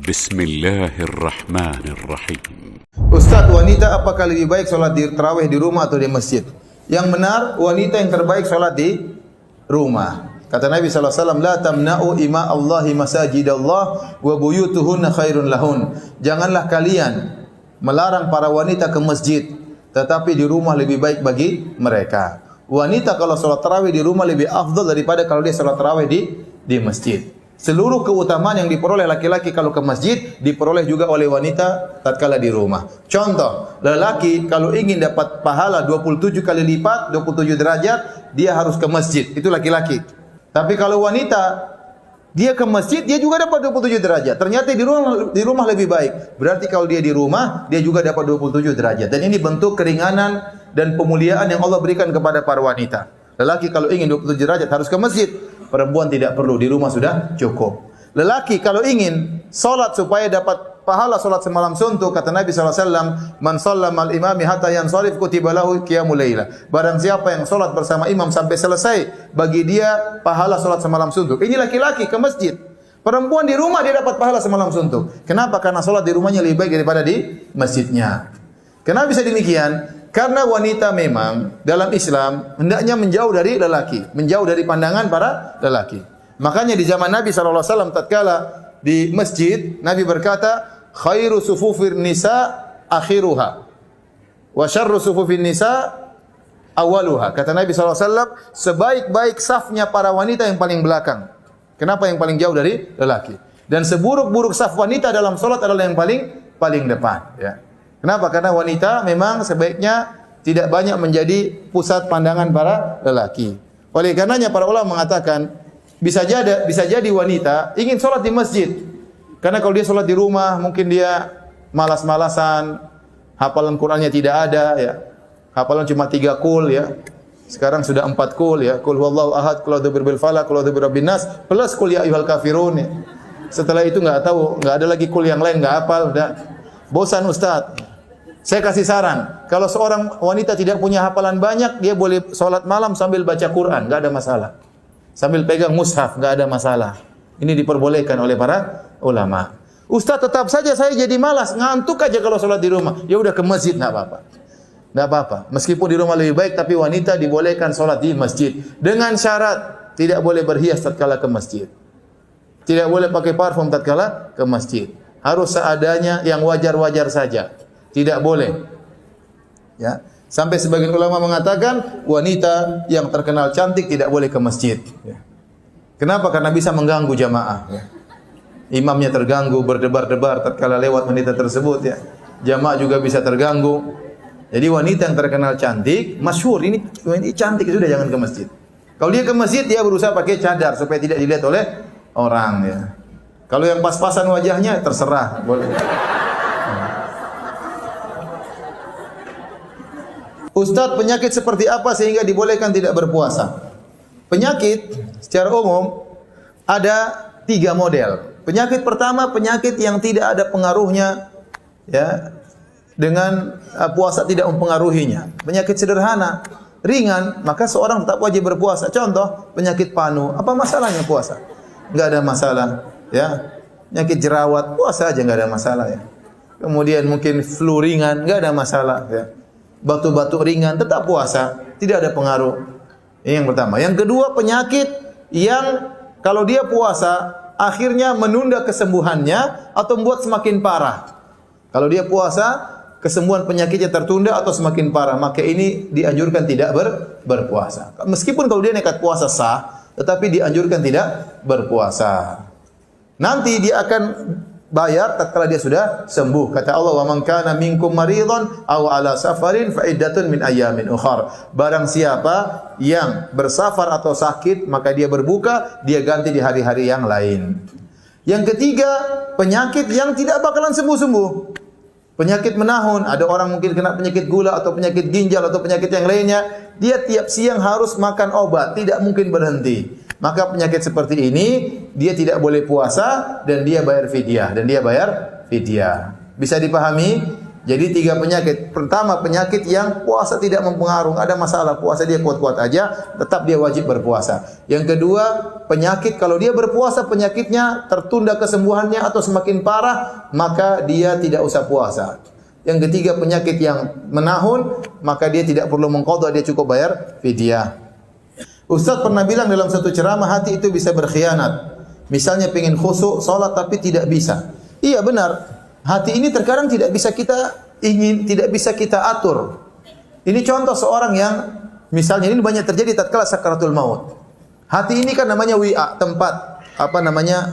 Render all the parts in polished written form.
Bismillahirrahmanirrahim. Ustaz, wanita apakah lebih baik sholat di tarawih di rumah atau di masjid? Yang benar, wanita yang terbaik sholat di rumah. Kata Nabi SAW, La tamna'u ima Allahi masajidallah wa buyutuhunna khairun lahun. Janganlah kalian melarang para wanita ke masjid, tetapi di rumah lebih baik bagi mereka. Wanita kalau sholat tarawih di rumah lebih afdal daripada kalau dia sholat tarawih di masjid. Seluruh keutamaan yang diperoleh laki-laki kalau ke masjid diperoleh juga oleh wanita tatkala di rumah. Contoh, lelaki kalau ingin dapat pahala 27 kali lipat, 27 derajat, dia harus ke masjid. Itu laki-laki. Tapi kalau wanita, dia ke masjid, dia juga dapat 27 derajat. Ternyata di rumah lebih baik. Berarti kalau dia di rumah, dia juga dapat 27 derajat. Dan ini bentuk keringanan dan pemuliaan yang Allah berikan kepada para wanita. Lelaki kalau ingin 27 derajat harus ke masjid. Perempuan tidak perlu, di rumah sudah cukup. Lelaki kalau ingin salat supaya dapat pahala salat semalam suntuk, kata Nabi SAW, Man shallama al-imami hatta yansarif kutiba lahu qiyamul laila. Barang siapa yang salat bersama imam sampai selesai, bagi dia pahala salat semalam suntuk. Ini laki-laki ke masjid. Perempuan di rumah dia dapat pahala semalam suntuk. Kenapa? Karena salat di rumahnya lebih baik daripada di masjidnya. Kenapa bisa demikian? Karena wanita memang dalam Islam hendaknya menjauh dari lelaki, menjauh dari pandangan para lelaki. Makanya di zaman Nabi SAW tatkala di masjid, Nabi berkata, khairu sufufir nisa akhiruha wa syarru sufufin nisa awaluha. Kata Nabi SAW, sebaik-baik safnya para wanita yang paling belakang. Kenapa yang paling jauh dari lelaki? Dan seburuk-buruk saf wanita dalam salat adalah yang paling depan, ya. Kenapa? Karena wanita memang sebaiknya tidak banyak menjadi pusat pandangan para lelaki. Oleh karenanya para ulama mengatakan bisa jadi wanita ingin sholat di masjid. Karena kalau dia sholat di rumah mungkin dia malas-malasan, hafalan Qur'annya tidak ada, ya. Hafalan cuma 3 kul, ya. Sekarang sudah 4 kul, ya. Qul huwallahu ahad, qul a'udzu birabbil falaq, qul a'udzu birabbin nas, plus qul ya ayyuhal kafirun, ya. Setelah itu enggak ada lagi kul yang lain, enggak hafal, udah bosan Ustaz. Saya kasih saran, kalau seorang wanita tidak punya hafalan banyak, dia boleh sholat malam sambil baca Quran, enggak ada masalah. Sambil pegang mushaf, enggak ada masalah. Ini diperbolehkan oleh para ulama. Ustaz, tetap saja saya jadi malas, ngantuk aja kalau sholat di rumah. Ya udah ke masjid, enggak apa-apa. Enggak apa-apa. Meskipun di rumah lebih baik, tapi wanita dibolehkan sholat di masjid. Dengan syarat, tidak boleh berhias tatkala ke masjid. Tidak boleh pakai parfum tatkala ke masjid. Harus seadanya, yang wajar-wajar saja. Tidak boleh. Ya. Sampai sebagian ulama mengatakan wanita yang terkenal cantik tidak boleh ke masjid. Ya. Kenapa? Karena bisa mengganggu jamaah. Ya. Imamnya terganggu, berdebar-debar tatkala lewat wanita tersebut. Ya. Jamaah juga bisa terganggu. Jadi wanita yang terkenal cantik, masyhur ini cantik, sudah jangan ke masjid. Kalau dia ke masjid, dia berusaha pakai cadar supaya tidak dilihat oleh orang. Ya. Kalau yang pas-pasan wajahnya terserah, boleh. Ustaz, penyakit seperti apa sehingga dibolehkan tidak berpuasa? Penyakit secara umum ada 3 model. Penyakit pertama, penyakit yang tidak ada pengaruhnya, ya, dengan puasa tidak mempengaruhinya. Penyakit sederhana, ringan, maka seorang tetap wajib berpuasa. Contoh, penyakit panu, apa masalahnya puasa? Enggak ada masalah, ya. Penyakit jerawat, puasa aja enggak ada masalah, ya. Kemudian mungkin flu ringan, enggak ada masalah, ya. Batuk-batuk ringan, tetap puasa, tidak ada pengaruh. Ini yang pertama. Yang kedua, penyakit yang kalau dia puasa akhirnya menunda kesembuhannya atau membuat semakin parah. Kalau dia puasa, kesembuhan penyakitnya tertunda atau semakin parah, maka ini dianjurkan tidak berpuasa. Meskipun kalau dia nekat puasa sah, tetapi dianjurkan tidak berpuasa. Nanti dia akan bayar tatkala dia sudah sembuh. Kata Allah, "Wa man kana minkum maridhan aw ala safarin fa iddatun min ayyamin ukhar." Barang siapa yang bersafar atau sakit, maka dia berbuka, dia ganti di hari-hari yang lain. Yang ketiga, penyakit yang tidak bakalan sembuh-sembuh. Penyakit menahun, ada orang mungkin kena penyakit gula atau penyakit ginjal atau penyakit yang lainnya, dia tiap siang harus makan obat, tidak mungkin berhenti. Maka penyakit seperti ini dia tidak boleh puasa dan dia bayar fidyah. Bisa dipahami? Jadi 3 penyakit. Pertama, penyakit yang puasa tidak mempengaruhi, ada masalah, puasa dia kuat-kuat aja, tetap dia wajib berpuasa. Yang kedua, penyakit kalau dia berpuasa penyakitnya tertunda kesembuhannya atau semakin parah, maka dia tidak usah puasa. Yang ketiga, penyakit yang menahun, maka dia tidak perlu mengqadha, dia cukup bayar fidyah. Ustaz pernah bilang dalam satu ceramah, hati itu bisa berkhianat. Misalnya pengen khusyuk salat tapi tidak bisa. Iya benar. Hati ini terkadang tidak bisa kita ingin, tidak bisa kita atur. Ini contoh seorang yang misalnya ini banyak terjadi tatkala sakaratul maut. Hati ini kan namanya wi'a, tempat,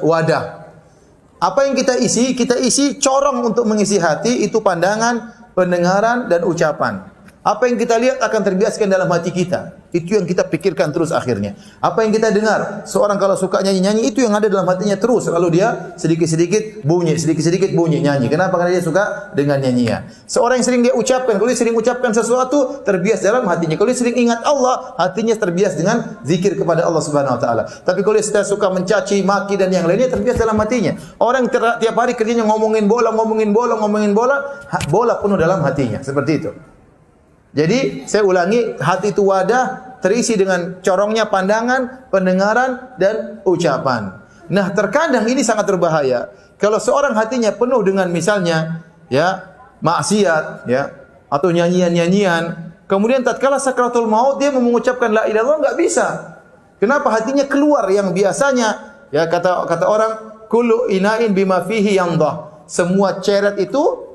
wadah. Apa yang kita isi? Kita isi corong untuk mengisi hati itu pandangan, pendengaran dan ucapan. Apa yang kita lihat akan terbiaskan dalam hati kita. Itu yang kita pikirkan terus akhirnya. Apa yang kita dengar, seorang kalau suka nyanyi-nyanyi, itu yang ada dalam hatinya terus. Lalu dia sedikit-sedikit bunyi, nyanyi. Kenapa? Karena dia suka dengan nyanyian. Seorang yang sering dia ucapkan, kalau dia sering ucapkan sesuatu, terbias dalam hatinya. Kalau dia sering ingat Allah, hatinya terbias dengan zikir kepada Allah Subhanahu Wa Taala. Tapi kalau dia suka mencaci, maki dan yang lainnya, terbias dalam hatinya. Orang tiap hari kerjanya ngomongin bola, bola penuh dalam hatinya. Seperti itu. Jadi saya ulangi, hati itu wadah terisi dengan corongnya pandangan, pendengaran dan ucapan. Nah, terkadang ini sangat berbahaya. Kalau seorang hatinya penuh dengan misalnya maksiat atau nyanyian-nyanyian, kemudian tatkala sakratul maut dia mau mengucapkan la ilaha illallah enggak bisa. Kenapa? Hatinya keluar yang biasanya kata orang kullu ina'in bima fihi yandah. Semua ceret itu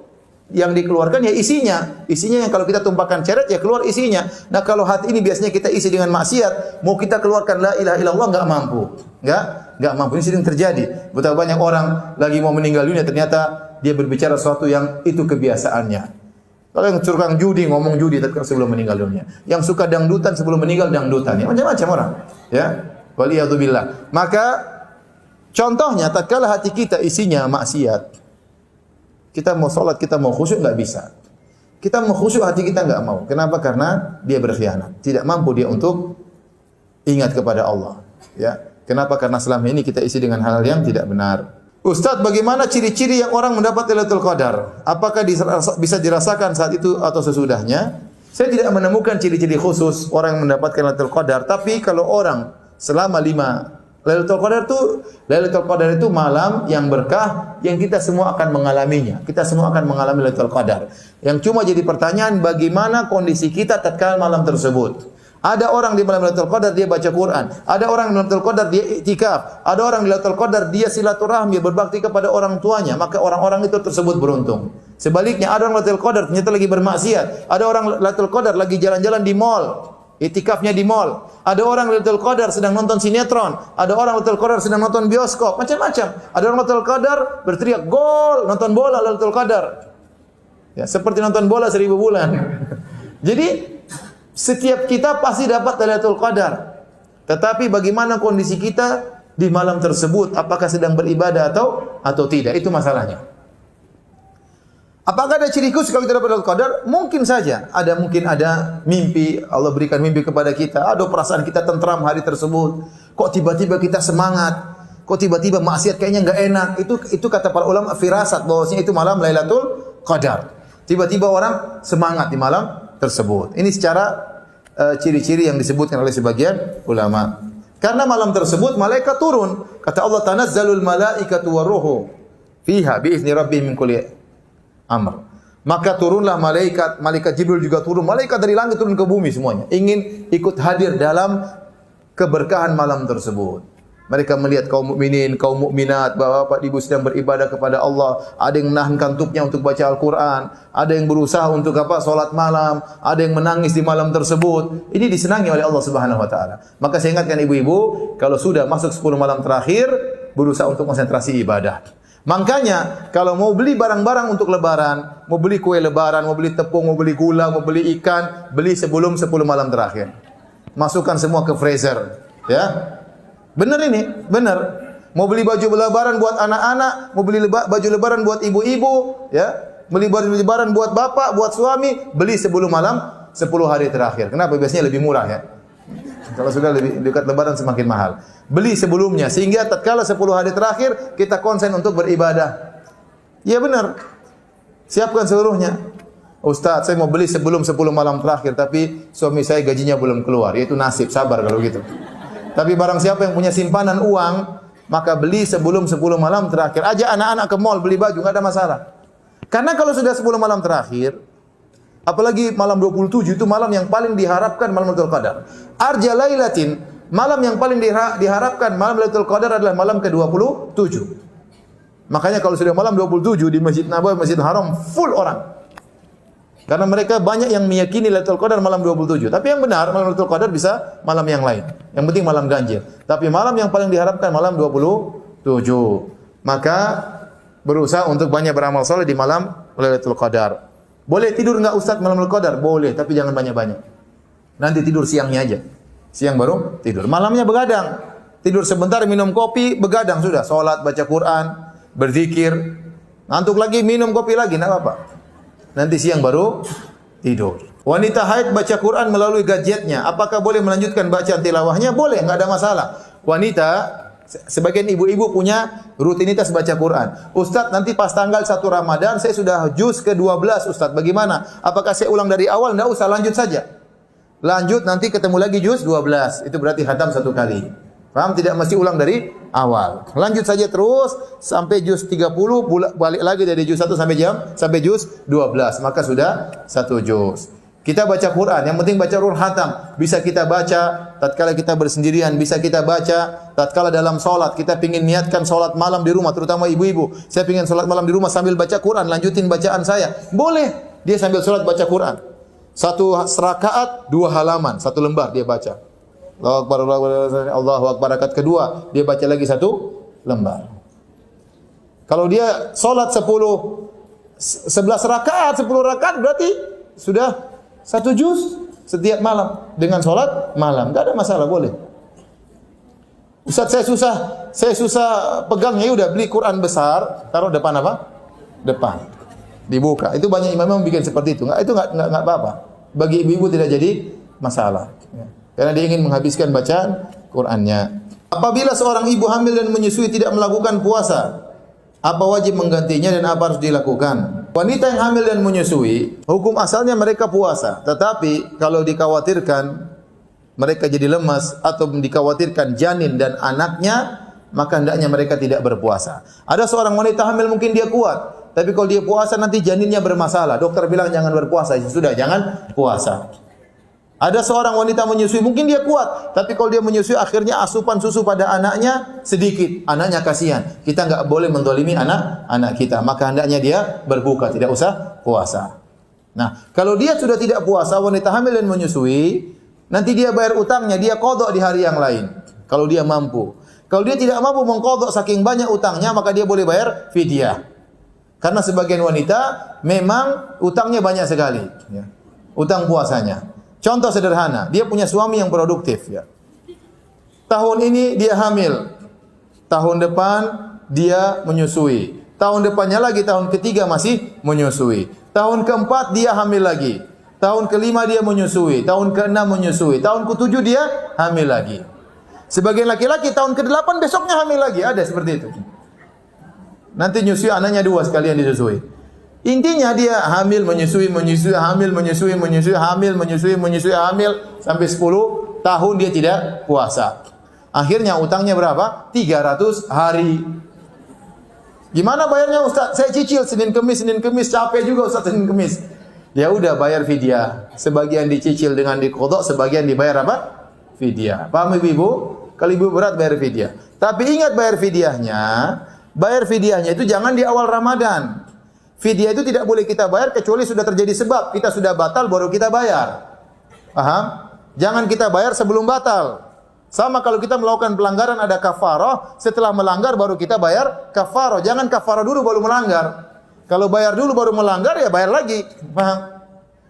yang dikeluarkan ya isinya. Isinya yang kalau kita tumpahkan ceret ya keluar isinya. Nah, kalau hati ini biasanya kita isi dengan maksiat, mau kita keluarkan la ilaha illallah enggak mampu. Enggak mampu. Ini sering terjadi. Betapa banyak orang lagi mau meninggal dunia ternyata dia berbicara sesuatu yang itu kebiasaannya. Kalau yang tukang judi ngomong judi sebelum meninggal dunia. Yang suka dangdutan sebelum meninggal dangdutan. Ya, macam-macam orang. Ya. Waliyadzubillah. Maka contohnya tatkala hati kita isinya maksiat, kita mau sholat, kita mau khusyuk nggak bisa. Kita mau khusyuk, hati kita nggak mau. Kenapa? Karena dia berkhianat. Tidak mampu dia untuk ingat kepada Allah. Ya. Kenapa? Karena selama ini kita isi dengan hal yang tidak benar. Ustaz, bagaimana ciri-ciri yang orang mendapat Lailatul Qadar? Apakah bisa dirasakan saat itu atau sesudahnya? Saya tidak menemukan ciri-ciri khusus orang yang mendapatkan Lailatul Qadar. Tapi kalau orang selama 5 Lailatul Qadar itu malam yang berkah yang kita semua akan mengalaminya. Kita semua akan mengalami Lailatul Qadar. Yang cuma jadi pertanyaan bagaimana kondisi kita tatkala malam tersebut. Ada orang di malam Lailatul Qadar dia baca Quran, ada orang di Lailatul Qadar dia iktikaf, ada orang di Lailatul Qadar dia silaturahmi berbakti kepada orang tuanya, maka orang-orang itu tersebut beruntung. Sebaliknya ada orang Lailatul Qadar ternyata lagi bermaksiat, ada orang Lailatul Qadar lagi jalan-jalan di mall, itikafnya di mall. Ada orang Lailatul Qadar sedang nonton sinetron, ada orang Lailatul Qadar sedang nonton bioskop, macam-macam. Ada orang Lailatul Qadar berteriak gol, nonton bola Lailatul Qadar. Ya, seperti nonton bola 1000 bulan. Jadi setiap kita pasti dapat Lailatul Qadar. Tetapi bagaimana kondisi kita di malam tersebut? Apakah sedang beribadah atau tidak? Itu masalahnya. Apakah ada ciri khusus kalau kita dapat Lailatul Qadar? Mungkin saja. Mungkin ada mimpi, Allah berikan mimpi kepada kita. Ada perasaan kita tentram hari tersebut. Kok tiba-tiba kita semangat? Kok tiba-tiba maksiat kayaknya enggak enak? Itu kata para ulama firasat bahwasanya itu malam Lailatul Qadar. Tiba-tiba orang semangat di malam tersebut. Ini secara ciri-ciri yang disebutkan oleh sebagian ulama. Karena malam tersebut malaikat turun. Kata Allah, tanazzalul malaikatu waruhu fiha biizni rabbihim min kulli amr. Maka turunlah malaikat Jibril juga turun, malaikat dari langit turun ke bumi semuanya, ingin ikut hadir dalam keberkahan malam tersebut. Mereka melihat kaum mukminin, kaum mukminat, bapak-bapak, ibu sedang beribadah kepada Allah. Ada yang menahan kantuknya untuk baca Al-Quran. Ada yang berusaha untuk salat malam. Ada yang menangis di malam tersebut. Ini disenangi oleh Allah Subhanahu Wa Taala. Maka saya ingatkan ibu-ibu, kalau sudah masuk 10 malam terakhir, berusaha untuk konsentrasi ibadah. Makanya kalau mau beli barang-barang untuk lebaran, mau beli kue lebaran, mau beli tepung, mau beli gula, mau beli ikan, beli sebelum 10 malam terakhir. Masukkan semua ke freezer, ya. Benar ini, benar. Mau beli baju lebaran buat anak-anak, mau beli baju lebaran buat ibu-ibu, ya. Beli baju lebaran buat bapak, buat suami, beli sebelum malam 10 hari terakhir. Kenapa? Biasanya lebih murah, ya. Kalau sudah lebih dekat lebaran semakin mahal. Beli sebelumnya sehingga tatkala 10 hari terakhir kita konsen untuk beribadah. Ya benar. Siapkan seluruhnya. Ustaz, saya mau beli sebelum 10 malam terakhir, tapi suami saya gajinya belum keluar. Yaitu nasib, sabar kalau gitu. Tapi barang siapa yang punya simpanan uang, maka beli sebelum 10 malam terakhir. Ajak anak-anak ke mall beli baju, nggak ada masalah. Karena kalau sudah 10 malam terakhir, apalagi malam 27 itu malam yang paling diharapkan malam Lailatul Qadar. Arja lailatin, malam yang paling diharapkan malam Lailatul Qadar adalah malam ke-27. Makanya kalau sudah malam 27 di Masjid Nabawi, Masjidil Haram full orang. Karena mereka banyak yang meyakini Lailatul Qadar malam 27. Tapi yang benar malam Lailatul Qadar bisa malam yang lain. Yang penting malam ganjil. Tapi malam yang paling diharapkan malam 27. Maka berusaha untuk banyak beramal saleh di malam Lailatul Qadar. Boleh tidur enggak Ustaz malam Lailatul Qadar? Boleh, tapi jangan banyak-banyak. Nanti tidur siangnya aja. Siang baru tidur. Malamnya begadang. Tidur sebentar, minum kopi, begadang sudah. Salat, baca Quran, berzikir. Ngantuk lagi, minum kopi lagi, enggak apa-apa. Nanti siang baru tidur. Wanita haid baca Quran melalui gadgetnya. Apakah boleh melanjutkan bacaan tilawahnya? Boleh, enggak ada masalah. Wanita, sebagian ibu-ibu punya rutinitas baca Quran. Ustaz, nanti pas tanggal 1 Ramadan saya sudah juz ke-12 Ustaz. Bagaimana? Apakah saya ulang dari awal? Enggak usah, lanjut saja. Lanjut, nanti ketemu lagi juz 12. Itu berarti khatam 1 kali. Paham? Tidak mesti ulang dari awal. Lanjut saja terus sampai juz 30, balik lagi dari juz 1 sampai juz 12. Maka sudah 1 juz. Kita baca Quran, yang penting baca Quran khatam. Bisa kita baca tatkala kita bersendirian, bisa kita baca tatkala dalam salat. Kita pingin niatkan salat malam di rumah, terutama ibu-ibu. Saya pingin salat malam di rumah sambil baca Quran, lanjutin bacaan saya. Boleh. Dia sambil salat baca Quran. 1 rakaat 2 halaman, 1 lembar dia baca. Allahu Akbar, Allahu Akbar. Rakaat kedua dia baca lagi 1 lembar. Kalau dia salat 11 rakaat, 10 rakaat berarti sudah 1 juz setiap malam dengan salat malam. Enggak ada masalah, boleh. Ustaz, saya susah pegangnya, udah beli Quran besar, taruh depan apa? Depan. Dibuka. Itu banyak imam yang bikin seperti itu. Enggak apa-apa. Bagi ibu-ibu tidak jadi masalah. Ya. Karena dia ingin menghabiskan bacaan Qur'annya. Apabila seorang ibu hamil dan menyusui tidak melakukan puasa, apa wajib menggantinya dan apa harus dilakukan? Wanita yang hamil dan menyusui, hukum asalnya mereka puasa. Tetapi kalau dikhawatirkan mereka jadi lemas atau dikhawatirkan janin dan anaknya, maka hendaknya mereka tidak berpuasa. Ada seorang wanita hamil mungkin dia kuat, tapi kalau dia puasa nanti janinnya bermasalah. Dokter bilang jangan berpuasa, sudah jangan puasa. Ada seorang wanita menyusui, mungkin dia kuat, tapi kalau dia menyusui akhirnya asupan susu pada anaknya sedikit, anaknya kasihan. Kita enggak boleh mendolimi anak kita, maka hendaknya dia berbuka, tidak usah puasa. Nah, kalau dia sudah tidak puasa, wanita hamil dan menyusui, nanti dia bayar utangnya, dia qadha di hari yang lain. Kalau dia mampu. Kalau dia tidak mampu mengqadha saking banyak utangnya, maka dia boleh bayar fidyah. Karena sebagian wanita memang utangnya banyak sekali, ya. Utang puasanya. Contoh sederhana, dia punya suami yang produktif, ya. Tahun ini dia hamil, tahun depan dia menyusui, tahun depannya lagi, tahun ketiga masih menyusui, tahun keempat dia hamil lagi, tahun kelima dia menyusui, tahun keenam menyusui, tahun ketujuh dia hamil lagi. Sebagian laki-laki tahun ke-8 besoknya hamil lagi, ada seperti itu. Nanti nyusui anaknya 2 sekalian disusui. Intinya dia hamil, menyusui, hamil, menyusui, hamil sampai 10 tahun dia tidak puasa. Akhirnya utangnya berapa? 300 hari. Gimana bayarnya Ustaz? Saya cicil Senin Kemis, capek juga Ustaz Senin Kemis. Ya udah bayar fidyah. Sebagian dicicil dengan diqadha, sebagian dibayar apa? Fidyah. Paham Ibu? Kalau Ibu berat bayar fidyah. Tapi ingat bayar fidyahnya itu jangan di awal Ramadan. Fidyah itu tidak boleh kita bayar kecuali sudah terjadi sebab. Kita sudah batal baru kita bayar. Paham? Jangan kita bayar sebelum batal. Sama kalau kita melakukan pelanggaran ada kafarah, setelah melanggar baru kita bayar kafarah. Jangan kafarah dulu baru melanggar. Kalau bayar dulu baru melanggar ya bayar lagi. Paham?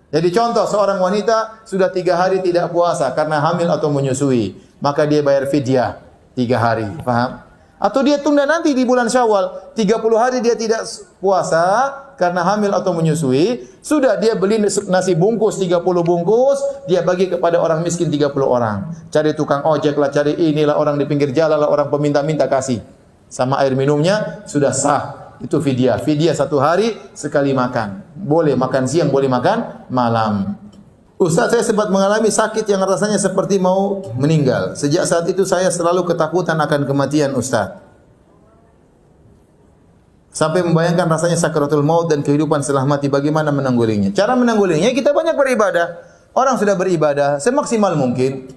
Jadi contoh seorang wanita sudah 3 hari tidak puasa karena hamil atau menyusui, maka dia bayar fidyah 3 hari. Paham? Atau dia tunda nanti di bulan Syawal, 30 hari dia tidak puasa karena hamil atau menyusui, sudah dia beli nasi bungkus 30 bungkus, dia bagi kepada orang miskin 30 orang. Cari tukang ojek lah, cari inilah orang di pinggir jalan lah, orang peminta-minta kasih. Sama air minumnya sudah sah. Itu fidyah. Fidyah 1 hari sekali makan. Boleh makan siang, boleh makan malam. Ustaz, saya sempat mengalami sakit yang rasanya seperti mau meninggal. Sejak saat itu saya selalu ketakutan akan kematian, Ustaz. Sampai membayangkan rasanya sakaratul maut dan kehidupan setelah mati. Bagaimana menanggulinya? Cara menanggulinya, kita banyak beribadah. Orang sudah beribadah semaksimal mungkin.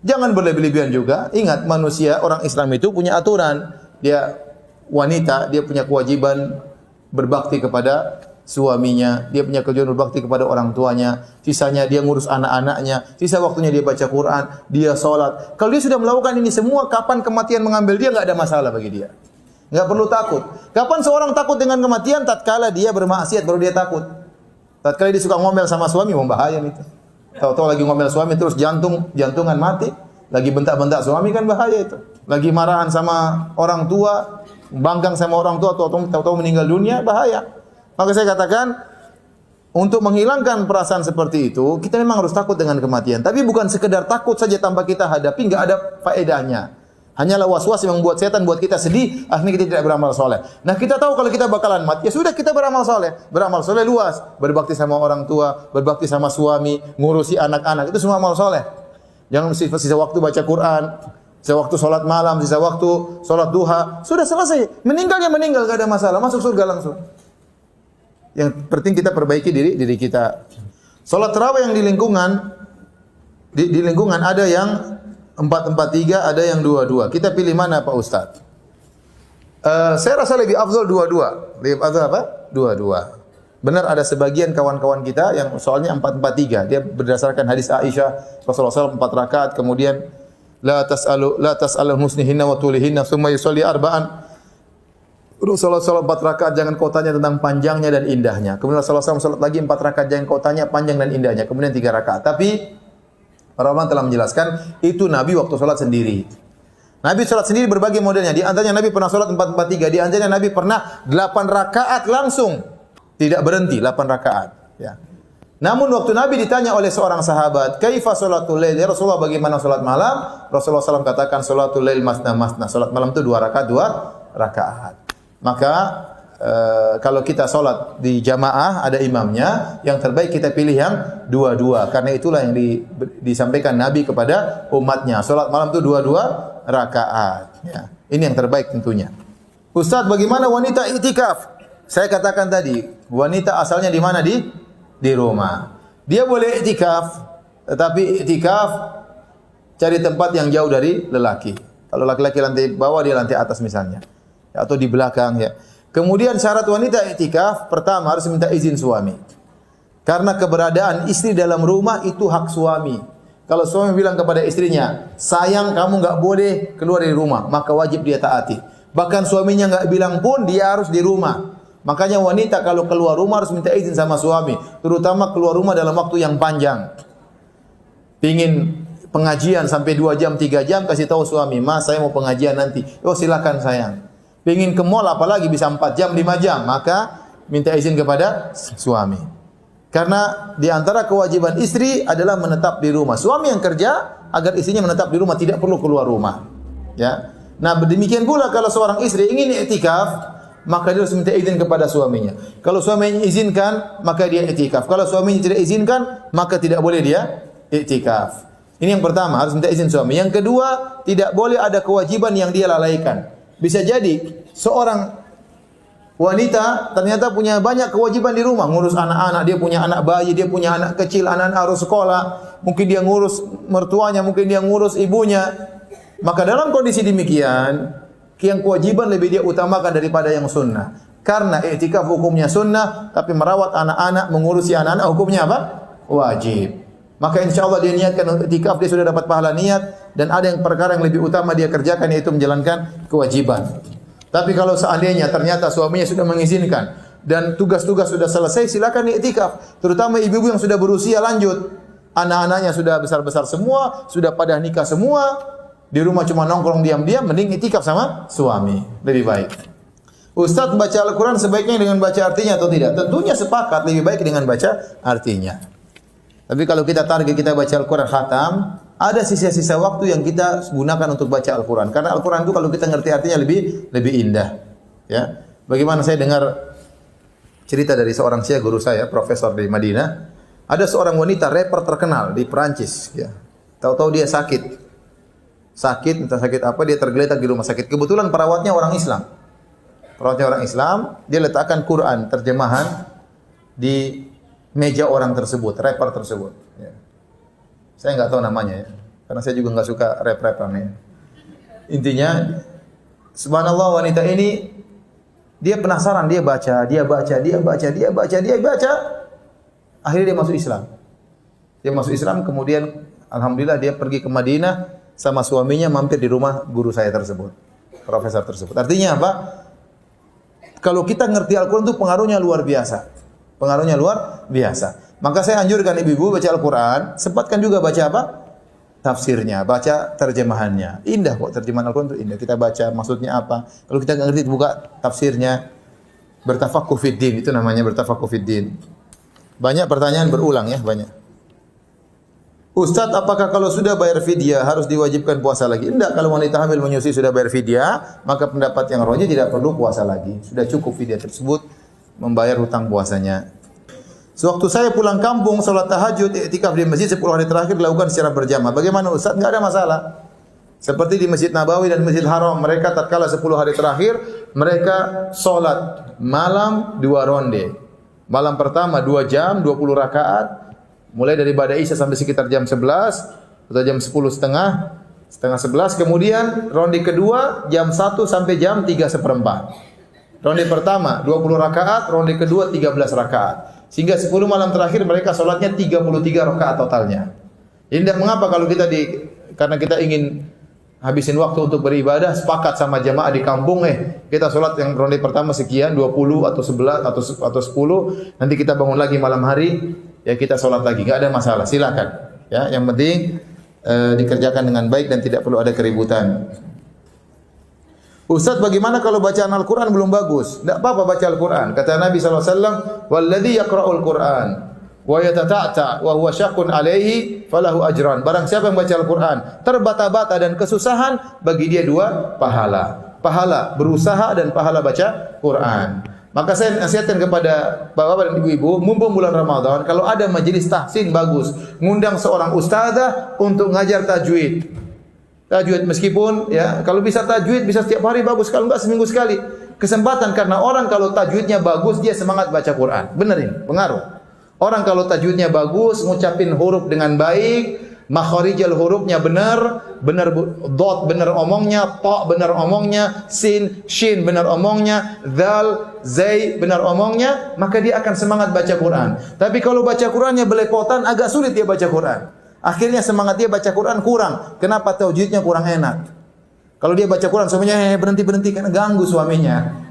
Jangan berlebih-lebihan juga. Ingat, manusia, orang Islam itu punya aturan. Dia wanita, dia punya kewajiban berbakti kepada suaminya, dia punya kewajiban berbakti kepada orang tuanya, sisanya dia ngurus anak-anaknya, sisa waktunya dia baca Quran, dia sholat. Kalau dia sudah melakukan ini semua, kapan kematian mengambil dia, nggak ada masalah bagi dia. Nggak perlu takut. Kapan seorang takut dengan kematian? Tatkala dia bermaksiat baru dia takut. Tatkala dia suka ngomel sama suami, membahaya itu. Tahu-tahu lagi ngomel suami terus jantungan mati, lagi bentak-bentak suami kan bahaya itu. Lagi marahan sama orang tua, banggang sama orang tua, tahu-tahu meninggal dunia, bahaya. Maka saya katakan, untuk menghilangkan perasaan seperti itu, kita memang harus takut dengan kematian. Tapi bukan sekedar takut saja tanpa kita hadapi, nggak ada faedahnya. Hanyalah was-was yang membuat setan buat kita sedih, akhirnya kita tidak beramal soleh. Nah, kita tahu kalau kita bakalan mati, ya sudah kita beramal soleh. Beramal soleh luas, berbakti sama orang tua, berbakti sama suami, ngurusi anak-anak, itu semua amal soleh. Jangan sisa waktu baca Quran, sisa waktu sholat malam, sisa waktu sholat duha, sudah selesai. Meninggal ya meninggal, gak ada masalah, masuk surga langsung. Yang penting kita perbaiki diri kita. Sholat tarawih yang di lingkungan ada yang 4-4-3, ada yang 2-2. Kita pilih mana Pak Ustaz? Saya rasa lebih afdal 2-2. Lebih afdal apa? 2-2. Benar ada sebagian kawan-kawan kita yang soalnya 4-4-3. Dia berdasarkan hadis Aisyah, Rasulullah SAW 4 rakaat, kemudian la tas'alu musnihinna wa tulihinna summa yusalli arba'an. Rasulullah SAW 4 rakaat, jangan kau tanya tentang panjangnya dan indahnya. Kemudian Rasulullah SAW salat lagi 4 rakaat, jangan kau tanya panjang dan indahnya. Kemudian 3 rakaat. Tapi para ulama telah menjelaskan itu Nabi waktu salat sendiri. Nabi salat sendiri berbagai modelnya. Di antaranya Nabi pernah salat 4-4-3. Di antaranya Nabi pernah 8 rakaat langsung. Tidak berhenti 8 rakaat, ya. Namun waktu Nabi ditanya oleh seorang sahabat, "Kaifa sholatul lail?" Ya Rasulullah, bagaimana salat malam? Rasulullah SAW katakan, "Sholatul lail masna masna." Salat malam itu 2 rakaat, 2 rakaat. Maka kalau kita salat di jamaah ada imamnya, yang terbaik kita pilih yang 2-2. Karena itulah yang disampaikan Nabi kepada umatnya. Salat malam itu 2-2 rakaat, ya. Ini yang terbaik tentunya. Ustaz, bagaimana wanita iktikaf? Saya katakan tadi, wanita asalnya di mana? Di rumah. Dia boleh iktikaf, tetapi iktikaf cari tempat yang jauh dari lelaki. Kalau laki-laki lantai bawah, dia lantai atas misalnya, atau di belakang, ya. Kemudian syarat wanita iktikaf pertama harus minta izin suami. Karena keberadaan istri dalam rumah itu hak suami. Kalau suami bilang kepada istrinya, "Sayang, kamu enggak boleh keluar dari rumah," maka wajib dia taati. Bahkan suaminya enggak bilang pun dia harus di rumah. Makanya wanita kalau keluar rumah harus minta izin sama suami, terutama keluar rumah dalam waktu yang panjang. Pingin pengajian sampai 2 jam, 3 jam, kasih tahu suami, "Mas, saya mau pengajian nanti." "Oh, silakan sayang." Pingin ke mall apalagi bisa 4 jam, 5 jam, maka minta izin kepada suami. Karena di antara kewajiban istri adalah menetap di rumah. Suami yang kerja agar istrinya menetap di rumah, tidak perlu keluar rumah. Ya. Nah, demikian pula kalau seorang istri ingin iktikaf, maka dia harus minta izin kepada suaminya. Kalau suaminya izinkan, maka dia iktikaf. Kalau suaminya tidak izinkan, maka tidak boleh dia iktikaf. Ini yang pertama, harus minta izin suami. Yang kedua, tidak boleh ada kewajiban yang dia lalaikan. Bisa jadi seorang wanita ternyata punya banyak kewajiban di rumah, ngurus anak-anak, dia punya anak bayi, dia punya anak kecil, anak-anak harus sekolah, mungkin dia ngurus mertuanya, mungkin dia ngurus ibunya. Maka dalam kondisi demikian, yang kewajiban lebih dia utamakan daripada yang sunnah. Karena iktikaf hukumnya sunnah, tapi merawat anak-anak, mengurusi anak-anak hukumnya apa? Wajib. Maka insya Allah dia niatkan untuk iktikaf, dia sudah dapat pahala niat, dan ada yang perkara yang lebih utama dia kerjakan, yaitu menjalankan kewajiban. Tapi kalau seandainya ternyata suaminya sudah mengizinkan dan tugas-tugas sudah selesai, silakan iktikaf. Terutama ibu-ibu yang sudah berusia lanjut, anak-anaknya sudah besar-besar semua, sudah pada nikah semua. Di rumah cuma nongkrong diam-diam, mending iktikaf sama suami. Lebih baik. Ustaz, baca Al-Quran sebaiknya dengan baca artinya atau tidak? Tentunya sepakat, lebih baik dengan baca artinya. Tapi kalau kita target kita baca Al-Quran khatam, ada sisa-sisa waktu yang kita gunakan untuk baca Al-Quran. Karena Al-Quran itu kalau kita ngerti artinya lebih indah. Ya. Bagaimana saya dengar cerita dari seorang Syiah guru saya, profesor di Madinah. Ada seorang wanita rapper terkenal di Perancis. Ya. Tahu-tahu dia sakit. Entah sakit apa, dia tergeletak di rumah sakit. Kebetulan perawatnya orang Islam. Dia letakkan Quran terjemahan di meja orang tersebut, rapper tersebut. Ya. Saya nggak tahu namanya ya, karena saya juga nggak suka rap-rapan. Intinya, subhanallah, wanita ini dia penasaran, dia baca. Akhirnya dia masuk Islam. Kemudian alhamdulillah dia pergi ke Madinah sama suaminya, mampir di rumah guru saya tersebut, profesor tersebut. Artinya apa? Kalau kita ngerti Al-Quran itu pengaruhnya luar biasa. Maka saya anjurkan ibu-ibu baca Al-Quran, sempatkan juga baca apa? Tafsirnya, baca terjemahannya. Indah kok terjemahan Al-Quran itu indah. Kita baca maksudnya apa. Kalau kita nggak ngerti, buka tafsirnya. Bertafaqquh fid din, itu namanya bertafaqquh fid din. Banyak pertanyaan berulang ya, banyak. Ustaz, apakah kalau sudah bayar fidyah harus diwajibkan puasa lagi? Enggak, kalau wanita hamil menyusui sudah bayar fidyah, maka pendapat yang rajih tidak perlu puasa lagi. Sudah cukup fidyah tersebut membayar hutang puasanya. Sewaktu saya pulang kampung, salat tahajud, iktikaf di masjid 10 hari terakhir dilakukan secara berjamaah. Bagaimana Ustaz? Enggak ada masalah. Seperti di Masjid Nabawi dan Masjid Haram, mereka tatkala 10 hari terakhir, mereka salat malam 2 ronde. Malam pertama 2 jam, 20 rakaat. Mulai dari Ba'da Isya sampai sekitar jam 11 atau jam 10 setengah 11. Kemudian ronde kedua jam 1 sampai jam 3:4. Ronde pertama 20 rakaat, ronde kedua 13 rakaat. Sehingga 10 malam terakhir mereka sholatnya 33 rakaat totalnya. Jadi tidak mengapa kalau karena kita ingin habisin waktu untuk beribadah, sepakat sama jamaah di kampung, kita sholat yang ronde pertama sekian, 20 atau 11 atau 10, nanti kita bangun lagi malam hari, ya kita sholat lagi, enggak ada masalah, silakan. Ya, yang penting dikerjakan dengan baik dan tidak perlu ada keributan. Ustaz, bagaimana kalau bacaan Al-Quran belum bagus? Tidak apa-apa baca Al-Quran. Kata Nabi SAW, "Walladhi yaqra'ul Quran wa yatata'ta wa huwa syaqqun alaihi falahu ajran." Barang siapa yang baca Al-Quran terbata-bata dan kesusahan, bagi dia 2 pahala. Pahala berusaha dan pahala baca Quran. Maka saya nasihatkan kepada bapak-bapak dan ibu-ibu, mumpung bulan Ramadan, kalau ada majelis tahsin bagus, ngundang seorang ustazah untuk ngajar tajwid. Tajwid meskipun ya, kalau bisa tajwid bisa setiap hari bagus, kalau enggak seminggu sekali. Kesempatan, karena orang kalau tajwidnya bagus dia semangat baca Quran. Benar ini, pengaruh. Orang kalau tajwidnya bagus, ngucapin huruf dengan baik, makharijal hurufnya benar dot benar omongnya, ta benar omongnya, sin, shin benar omongnya, dzal, zai benar omongnya, maka dia akan semangat baca Quran. Tapi kalau baca Qurannya belepotan, agak sulit dia baca Quran. Akhirnya semangat dia baca Quran kurang. Kenapa? Tajwidnya kurang enak. Kalau dia baca Quran, suaminya berhenti karena ganggu suaminya.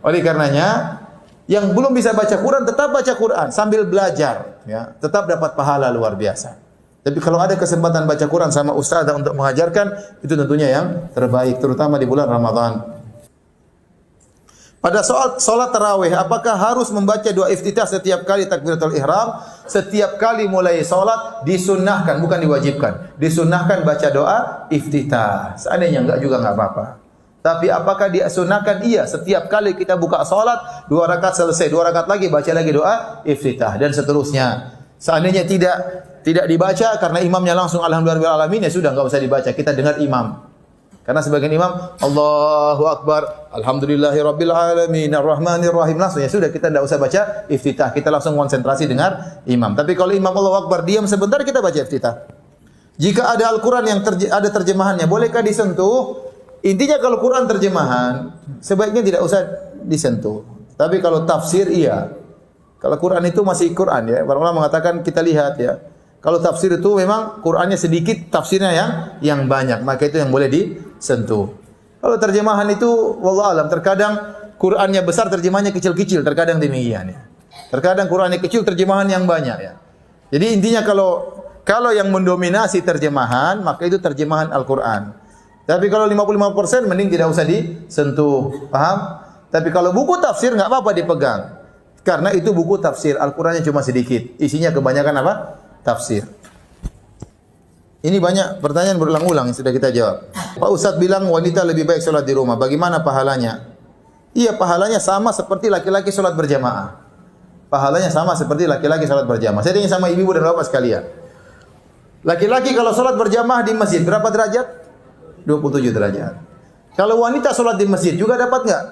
Oleh karenanya, yang belum bisa baca Quran tetap baca Quran sambil belajar, ya, tetap dapat pahala luar biasa. Tapi kalau ada kesempatan baca Quran sama ustazah untuk mengajarkan, itu tentunya yang terbaik, terutama di bulan Ramadan. Pada solat tarawih, apakah harus membaca doa iftitah setiap kali takbiratul ihram? Setiap kali mulai solat disunnahkan, bukan diwajibkan. Disunnahkan baca doa iftitah. Seandainya enggak juga enggak apa-apa. Tapi apakah dia sunnahkan? Iya, setiap kali kita buka solat, 2 rakaat selesai, 2 rakaat lagi baca lagi doa iftitah dan seterusnya. Seandainya tidak dibaca karena imamnya langsung alhamdulillah alamin, ya sudah enggak usah dibaca, kita dengar imam. Karena sebagian imam Allahu Akbar, alhamdulillahirabbil alamin, arrahmanir rahim, langsung ya sudah, kita tidak usah baca iftitah, kita langsung konsentrasi dengar imam. Tapi kalau imam Allahu Akbar diam sebentar, kita baca iftitah. Jika ada Al-Qur'an yang ada terjemahannya, bolehkah disentuh? Intinya kalau Quran terjemahan sebaiknya tidak usah disentuh. Tapi kalau tafsir iya. Kalau Quran itu masih Quran ya. Para ulama mengatakan kita lihat ya. Kalau tafsir itu memang Qur'annya sedikit, tafsirnya yang banyak, maka itu yang boleh disentuh. Kalau terjemahan itu wallahu alam, terkadang Qur'annya besar, terjemahannya kecil-kecil, terkadang demikian ya. Terkadang Qur'annya kecil, terjemahan yang banyak ya. Jadi intinya kalau yang mendominasi terjemahan, maka itu terjemahan Al-Qur'an. Tapi kalau 55% mending tidak usah disentuh, paham? Tapi kalau buku tafsir enggak apa-apa dipegang. Karena itu buku tafsir, Al-Qur'annya cuma sedikit, isinya kebanyakan apa? Tafsir. Ini banyak pertanyaan berulang-ulang yang sudah kita jawab. Pak Ustadz bilang wanita lebih baik sholat di rumah. Bagaimana pahalanya? Iya, pahalanya sama seperti laki-laki sholat berjamaah. Pahalanya sama seperti laki-laki sholat berjamaah. Saya tanya sama ibu dan bapak sekalian. Laki-laki kalau sholat berjamaah di masjid berapa derajat? 27 derajat. Kalau wanita sholat di masjid juga dapat nggak?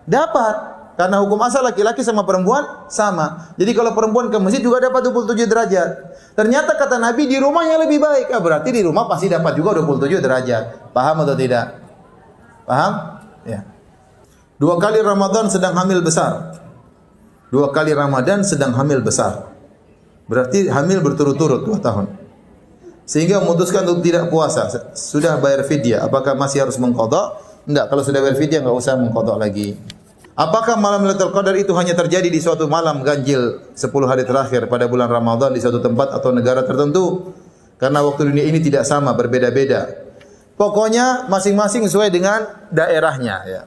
Dapat. Karena hukum asal laki-laki sama perempuan sama. Jadi kalau perempuan ke masjid juga dapat 27 derajat. Ternyata kata Nabi di rumahnya lebih baik. Berarti di rumah pasti dapat juga 27 derajat. Paham atau tidak? Paham? Ya. 2 kali Ramadan sedang hamil besar. 2 kali Ramadan sedang hamil besar. Berarti hamil berturut-turut 2 tahun. Sehingga memutuskan untuk tidak puasa. Sudah bayar fidyah. Apakah masih harus mengqadha? Enggak, kalau sudah bayar fidyah enggak usah mengqadha lagi. Apakah malam Lailatul Qadar itu hanya terjadi di suatu malam ganjil 10 hari terakhir pada bulan Ramadan di suatu tempat atau negara tertentu? Karena waktu dunia ini tidak sama, berbeda-beda. Pokoknya masing-masing sesuai dengan daerahnya ya.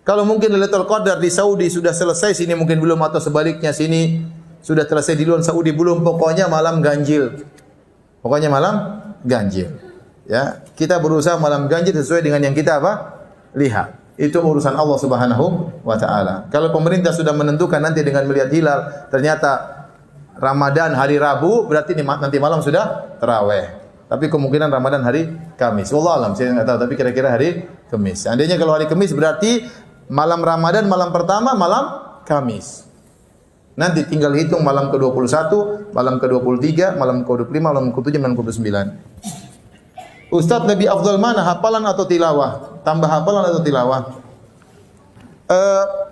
Kalau mungkin Lailatul Qadar di Saudi sudah selesai, sini mungkin belum, atau sebaliknya sini sudah selesai di luar Saudi belum, pokoknya malam ganjil. Pokoknya malam ganjil. Ya, kita berusaha malam ganjil sesuai dengan yang kita apa? Lihat. Itu urusan Allah Subhanahu wa taala. Kalau pemerintah sudah menentukan nanti dengan melihat hilal, ternyata Ramadan hari Rabu, berarti nanti malam sudah tarawih. Tapi kemungkinan Ramadan hari Kamis. Wallahu alam, saya enggak tahu, tapi kira-kira hari Kamis. Seandainya kalau hari Kamis berarti malam Ramadan malam pertama malam Kamis. Nanti tinggal hitung malam ke-21, malam ke-23, malam ke-25, malam ke-7, malam ke-29. Ustaz, lebih afdal mana, hafalan atau tilawah? Tambah hafalan atau tilawah?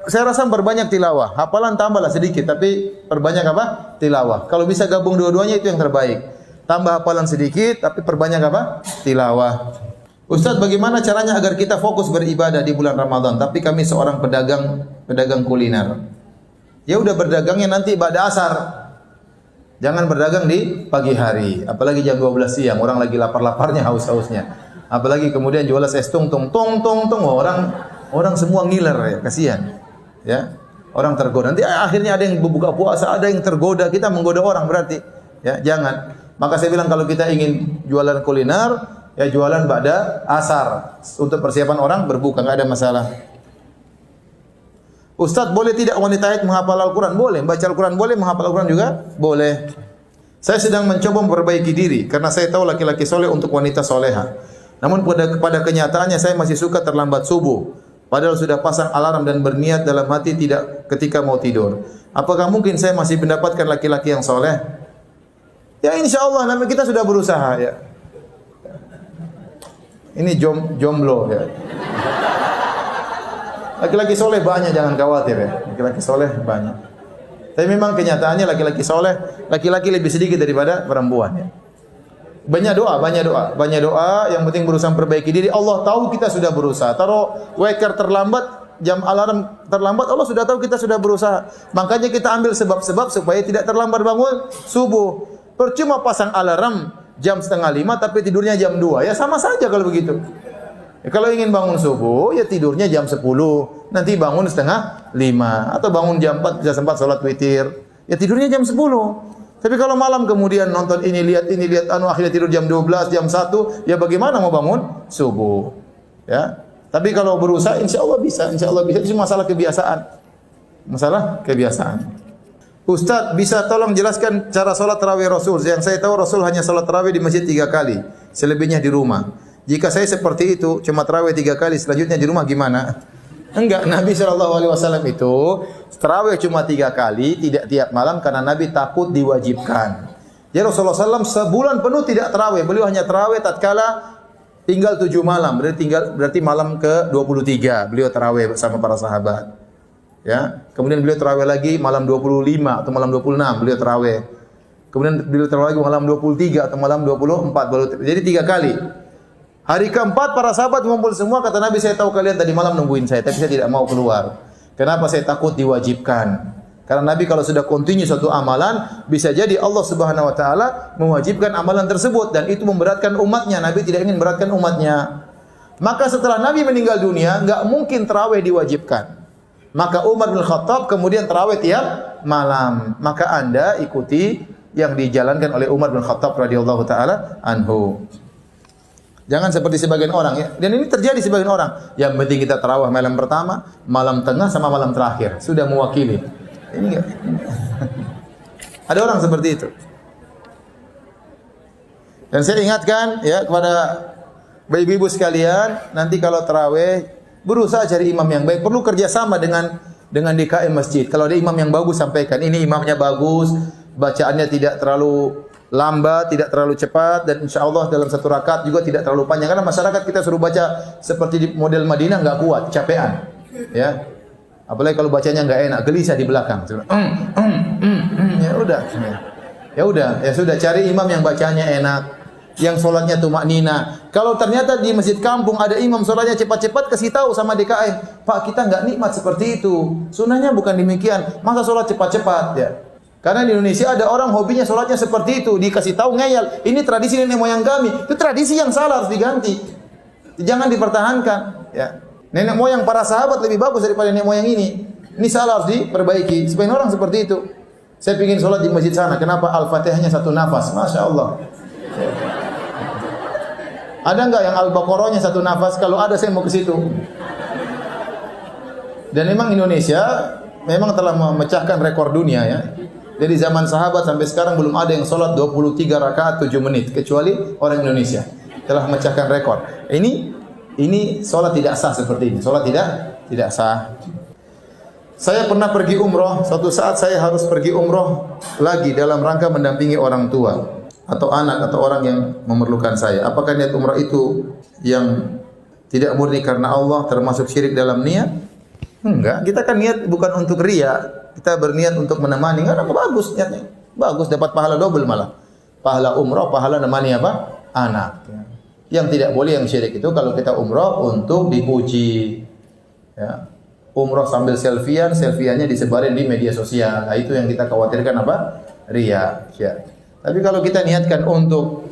Saya rasa perbanyak tilawah. Hafalan tambahlah sedikit, tapi perbanyak apa? Tilawah. Kalau bisa gabung dua-duanya itu yang terbaik. Tambah hafalan sedikit, tapi perbanyak apa? Tilawah. Ustaz, bagaimana caranya agar kita fokus beribadah di bulan Ramadan? Tapi kami seorang pedagang kuliner. Ya udah, berdagangnya nanti pada asar. Jangan berdagang di pagi hari, apalagi jam 12 siang, orang lagi lapar-laparnya, haus-hausnya. Apalagi kemudian jual es tung, orang semua ngiler ya, kasihan. Ya. Orang tergoda. Nanti akhirnya ada yang berbuka puasa, ada yang tergoda, kita menggoda orang berarti. Ya, jangan. Maka saya bilang kalau kita ingin jualan kuliner, ya jualan pada asar untuk persiapan orang berbuka, enggak ada masalah. Ustaz, boleh tidak wanita haid menghafal Al-Quran? Boleh. Baca Al-Quran boleh, menghafal Al-Quran juga boleh. Saya sedang mencoba memperbaiki diri karena saya tahu laki-laki soleh untuk wanita soleha. Namun pada kenyataannya saya masih suka terlambat subuh. Padahal sudah pasang alarm dan berniat dalam hati tidak ketika mau tidur. Apakah mungkin saya masih mendapatkan laki-laki yang soleh? Ya insya Allah, namanya kita sudah berusaha ya. Ini jomblo ya. Laki-laki soleh banyak, jangan khawatir ya. Laki-laki soleh banyak. Tapi memang kenyataannya laki-laki soleh, laki-laki lebih sedikit daripada perempuan ya. Banyak doa. Yang penting berusaha memperbaiki diri. Allah tahu kita sudah berusaha. Taruh waker terlambat, jam alarm terlambat, Allah sudah tahu kita sudah berusaha. Makanya kita ambil sebab-sebab supaya tidak terlambat bangun subuh. Percuma pasang alarm jam 4:30 tapi tidurnya jam 2. Ya sama saja kalau begitu. Ya, kalau ingin bangun subuh, ya tidurnya jam 10. Nanti bangun 4:30. Atau bangun jam 4, bisa sempat sholat witir. Ya tidurnya jam 10. Tapi kalau malam kemudian nonton ini lihat, akhirnya tidur jam 12, jam 1, ya bagaimana mau bangun subuh? Ya. Tapi kalau berusaha, insya Allah bisa. Itu masalah kebiasaan. Ustaz, bisa tolong jelaskan cara sholat tarawih Rasul? Yang saya tahu Rasul hanya sholat tarawih di masjid 3 kali. Selebihnya di rumah. Jika saya seperti itu, cuma tarawih 3 kali, selanjutnya di rumah gimana? Enggak, Nabi SAW itu tarawih cuma 3 kali, tidak tiap malam karena Nabi takut diwajibkan. Ya Rasulullah SAW sebulan penuh tidak tarawih, beliau hanya tarawih tatkala tinggal 7 malam, berarti malam ke-23 beliau tarawih bersama para sahabat. Ya, kemudian beliau tarawih lagi malam 25 atau malam 26 beliau tarawih. Kemudian beliau tarawih lagi malam 23 atau malam 24, jadi 3 kali. Hari keempat para sahabat mengumpul semua, kata Nabi, saya tahu kalian tadi malam nungguin saya, tapi saya tidak mau keluar. Kenapa? Saya takut diwajibkan. Karena Nabi kalau sudah continue suatu amalan, bisa jadi Allah Subhanahu wa taala mewajibkan amalan tersebut dan itu memberatkan umatnya. Nabi tidak ingin memberatkan umatnya. Maka setelah Nabi meninggal dunia, enggak mungkin tarawih diwajibkan. Maka Umar bin Khattab kemudian tarawih tiap malam. Maka Anda ikuti yang dijalankan oleh Umar bin Khattab radhiyallahu taala anhu. Jangan seperti sebagian orang ya. Dan ini terjadi sebagian orang. Yang penting kita tarawih malam pertama, malam tengah sama malam terakhir. Sudah mewakili. Ini enggak. Ada orang seperti itu. Dan saya ingatkan ya kepada ibu-ibu sekalian, nanti kalau tarawih berusaha cari imam yang baik. Perlu kerjasama dengan DKM masjid. Kalau ada imam yang bagus, sampaikan ini imamnya bagus, bacaannya tidak terlalu lambat, tidak terlalu cepat, dan insya Allah dalam satu rakaat juga tidak terlalu panjang. Karena masyarakat kita suruh baca seperti di model Madinah nggak kuat, capean, ya. Apalagi kalau bacanya nggak enak, gelisah di belakang. Ya udah, ya sudah cari imam yang bacanya enak, yang sholatnya tumaknina. Kalau ternyata di masjid kampung ada imam sholatnya cepat-cepat, kasih tahu sama DKM, Pak kita nggak nikmat seperti itu. Sunnahnya bukan demikian. Masa sholat cepat-cepat ya? Karena di Indonesia ada orang hobinya sholatnya seperti itu, dikasih tahu ngeyel. Ini tradisi nenek moyang kami. Itu tradisi yang salah, harus diganti. Jangan dipertahankan. Ya. Nenek moyang para sahabat lebih bagus daripada nenek moyang ini. Ini salah, harus diperbaiki. Sebagian orang seperti itu. Saya ingin sholat di masjid sana. Kenapa? Al-Fatihahnya satu nafas. Masya Allah. Ya. Ada enggak yang Al-Baqarahnya satu nafas? Kalau ada saya mau ke situ. Dan memang Indonesia memang telah memecahkan rekor dunia ya. Dari zaman sahabat sampai sekarang belum ada yang sholat 23 rakaat 7 menit kecuali orang Indonesia. Telah memecahkan rekor. Ini sholat tidak sah seperti ini. Sholat tidak sah. Saya pernah pergi umroh. Suatu saat saya harus pergi umroh lagi dalam rangka mendampingi orang tua atau anak atau orang yang memerlukan saya. Apakah niat umrah itu yang tidak murni karena Allah, termasuk syirik dalam niat? Enggak, kita kan niat bukan untuk riya. Kita berniat untuk menemani, enggak bagus niatnya. Bagus, dapat pahala double malah. Pahala umrah, pahala menemani apa? Anak. Yang tidak boleh yang syirik itu kalau kita umrah untuk dipuji. Ya. Umrah sambil selfie-annya disebarin di media sosial. Nah, itu yang kita khawatirkan apa? Riya. Ya. Tapi kalau kita niatkan untuk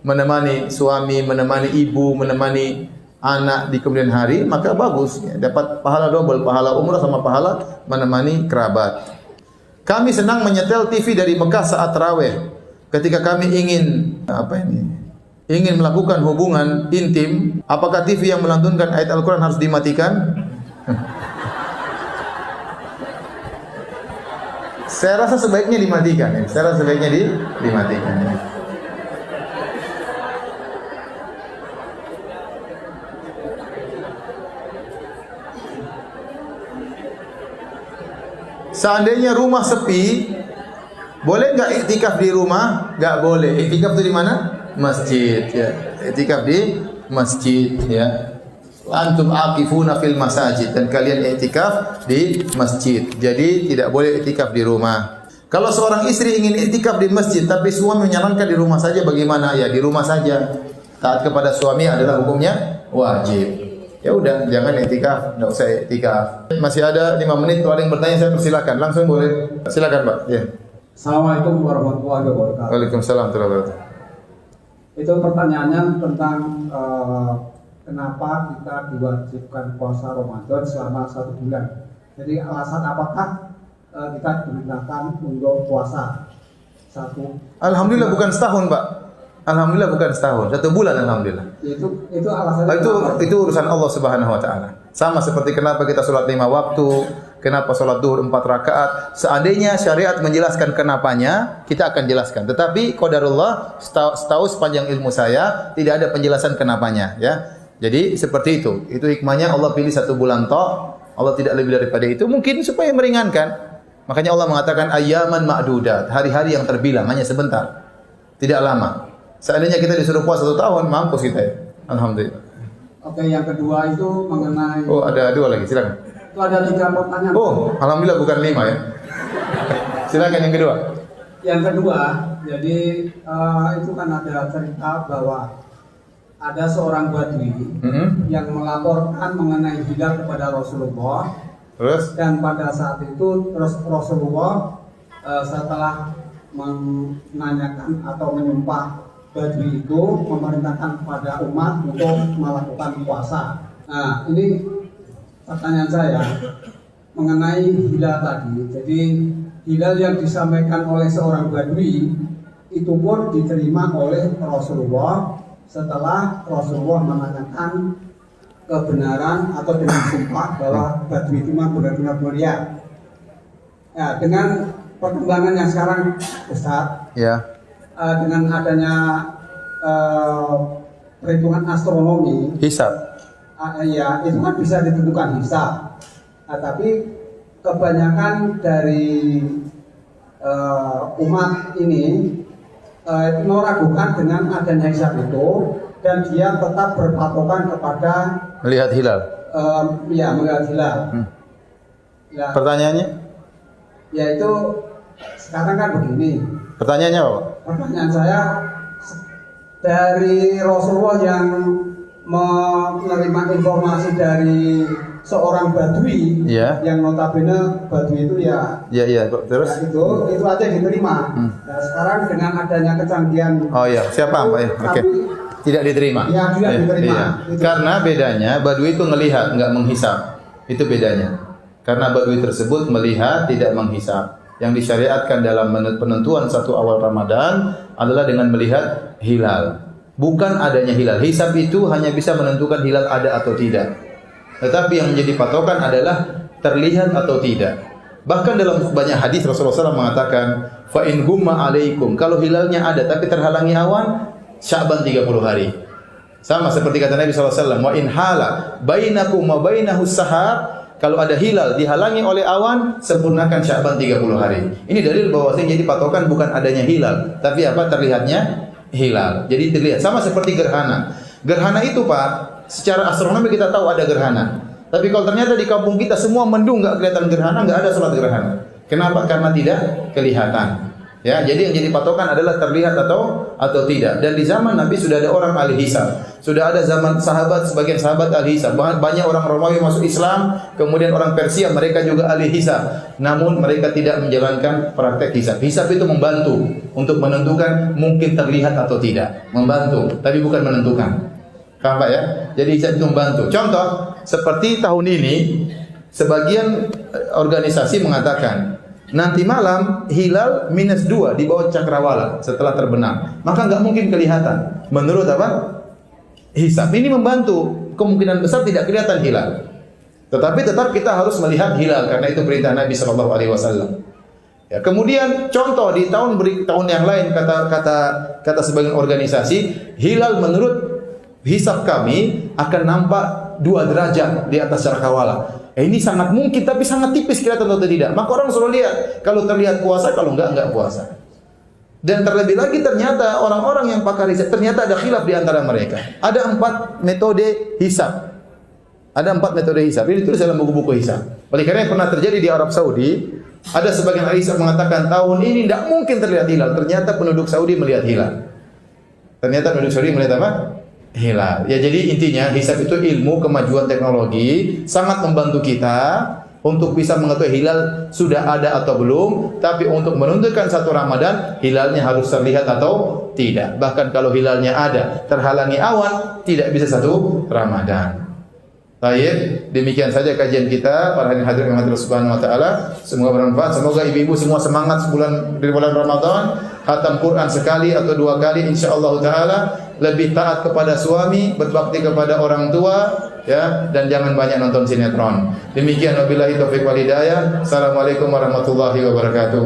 menemani suami, menemani ibu, menemani anak di kemudian hari, maka bagus. Ya. Dapat pahala double, pahala umrah sama pahala menemani kerabat. Kami senang menyetel TV dari Mekah saat tarawih. Ketika kami ingin melakukan hubungan intim, apakah TV yang melantunkan ayat Al-Quran harus dimatikan? Saya rasa sebaiknya dimatikan. Ya. Saya rasa sebaiknya dimatikan. Ya. Seandainya rumah sepi, boleh nggak iktikaf di rumah? Nggak boleh. Iktikaf itu di mana? Masjid. Ya. Iktikaf di masjid. Ya. Antum aqifuna fil masajid, dan kalian iktikaf di masjid. Jadi tidak boleh iktikaf di rumah. Kalau seorang istri ingin iktikaf di masjid tapi suami menyarankan di rumah saja, bagaimana? Ya di rumah saja. Taat kepada suami adalah hukumnya wajib. Ya udah, jangan iktikaf, enggak usah iktikaf. Masih ada 5 menit, kalau ada yang bertanya saya persilakan. Langsung boleh. Silakan, Pak. Ya. Assalamualaikum warahmatullahi wabarakatuh. Waalaikumsalam warahmatullahi wabarakatuh. Itu pertanyaannya tentang kenapa kita diwajibkan puasa Ramadan selama 1 bulan. Jadi alasan apakah kita digunakan untuk puasa 1? Alhamdulillah bukan setahun, Pak. Alhamdulillah bukan setahun, 1 bulan alhamdulillah. Itu alasannya. Itu urusan Allah Subhanahu wa taala. Sama seperti kenapa kita salat 5 waktu, kenapa salat zuhur 4 rakaat. Seandainya syariat menjelaskan kenapanya, kita akan jelaskan. Tetapi qadarullah, setahu sepanjang ilmu saya tidak ada penjelasan kenapanya, ya. Jadi seperti itu. Itu hikmahnya Allah pilih 1 bulan toh. Allah tidak lebih daripada itu, mungkin supaya meringankan. Makanya Allah mengatakan ayyaman ma'dudat, hari-hari yang terbilang, hanya sebentar. Tidak lama. Seandainya kita disuruh puasa 1 tahun, mampus kita ya. Alhamdulillah. Oke, yang kedua itu mengenai. Oh, ada 2 lagi, silakan. Itu ada 3 pertanyaan. Oh, alhamdulillah bukan 5 ya. Silakan yang kedua. Yang kedua, jadi itu kan ada cerita bahwa ada seorang badui yang melaporkan mengenai hilal kepada Rasulullah. Terus? Dan pada saat itu Rasulullah setelah menanyakan atau menyumpah badui itu, memerintahkan kepada umat untuk melakukan puasa. Nah, ini pertanyaan saya mengenai hilal tadi. Jadi hilal yang disampaikan oleh seorang badui itu pun diterima oleh Rasulullah setelah Rasulullah menanyakan kebenaran atau dengan sumpah bahwa Badui itu memang benar-benar mulia. Ya, dengan perkembangan yang sekarang Ustaz, Ya. dengan adanya perhitungan astronomi, Hisab. ya itu kan bisa ditentukan hisab. Tapi kebanyakan dari umat ini meragukan dengan adanya hisab itu, dan dia tetap berpatokan kepada Melihat hilal. ya melihat hilal. Ya, Pertanyaannya? yaitu sekarang kan begini. Pertanyaannya apa, Pak? Pertanyaan saya, dari Rasulullah yang menerima informasi dari seorang Badui, Iya. yang notabene Badui itu ya, Iya, terus? ya itu aja yang diterima. Nah, sekarang dengan adanya kecanggihan, Oh iya, siapa Pak? Ya, oke. tapi Tidak diterima. Ya, tidak diterima. Iya. Itu. Karena bedanya Badui itu melihat, nggak menghisap. Itu bedanya. Karena Badui tersebut melihat, tidak menghisap. Yang disyariatkan dalam penentuan satu awal Ramadan adalah dengan melihat hilal. Bukan adanya hilal. Hisab itu hanya bisa menentukan hilal ada atau tidak. Tetapi yang menjadi patokan adalah terlihat atau tidak. Bahkan dalam banyak hadis Rasulullah SAW mengatakan, fa in humma alaikum, kalau hilalnya ada tapi terhalangi awan, Sya'ban 30 hari. Sama seperti kata Nabi SAW, wa in hala bainakum wa bainahu sahab, kalau ada hilal dihalangi oleh awan, sempurnakan Sya'ban 30 hari. Ini dalil bahwasanya jadi patokan bukan adanya hilal, tapi apa? Terlihatnya hilal. Jadi terlihat sama seperti gerhana. Gerhana itu Pak, secara astronomi kita tahu ada gerhana. Tapi kalau ternyata di kampung kita semua mendung, nggak kelihatan gerhana, nggak ada salat gerhana. Kenapa? Karena tidak kelihatan. Ya, jadi yang jadi patokan adalah terlihat atau tidak. Dan di zaman Nabi sudah ada orang ahli hisab. Sudah ada zaman sahabat, sebagian sahabat ahli hisab. Banyak orang Romawi masuk Islam, kemudian orang Persia mereka juga ahli hisab. Namun mereka tidak menjalankan praktek hisab. Hisab itu membantu untuk menentukan mungkin terlihat atau tidak. Membantu, tapi bukan menentukan. Paham Pak ya? Jadi hisab itu membantu. Contoh, seperti tahun ini sebagian organisasi mengatakan nanti malam hilal -2 di bawah cakrawala setelah terbenam. Maka nggak mungkin kelihatan. Menurut apa? Hisab. Ini membantu. Kemungkinan besar tidak kelihatan hilal. Tetapi tetap kita harus melihat hilal karena itu perintah Nabi sallallahu alaihi wasallam. Ya, kemudian contoh di tahun yang lain kata sebagian organisasi, hilal menurut hisab kami akan nampak 2 derajat di atas cakrawala. Ini sangat mungkin tapi sangat tipis kelihatan atau tidak. Maka orang suruh lihat. Kalau terlihat puasa, kalau enggak puasa. Dan terlebih lagi ternyata orang-orang yang pakar hisab ternyata ada khilaf di antara mereka. Ada 4 metode hisab. Ada 4 metode hisab. Ini ditulis dalam buku-buku hisab. Oleh karena yang pernah terjadi di Arab Saudi, ada sebagian ahli hisab mengatakan tahun ini tidak mungkin terlihat hilal. Ternyata penduduk Saudi melihat hilal. Ternyata penduduk Saudi melihat apa? Hilal. Ya, jadi intinya hisab itu ilmu kemajuan teknologi, sangat membantu kita untuk bisa mengetahui hilal sudah ada atau belum, tapi untuk menentukan satu Ramadan hilalnya harus terlihat atau tidak. Bahkan kalau hilalnya ada terhalangi awan, tidak bisa satu Ramadan. Baik, demikian saja kajian kita para hadirin yang hadir subhanahu wa taala. Semoga bermanfaat. Semoga ibu-ibu semua semangat di bulan Ramadan, khatam Quran sekali atau 2 kali insyaallah taala, lebih taat kepada suami, berbakti kepada orang tua, ya, dan jangan banyak nonton sinetron. Demikian wabillahi taufiq wal hidayah. Assalamualaikum warahmatullahi wabarakatuh.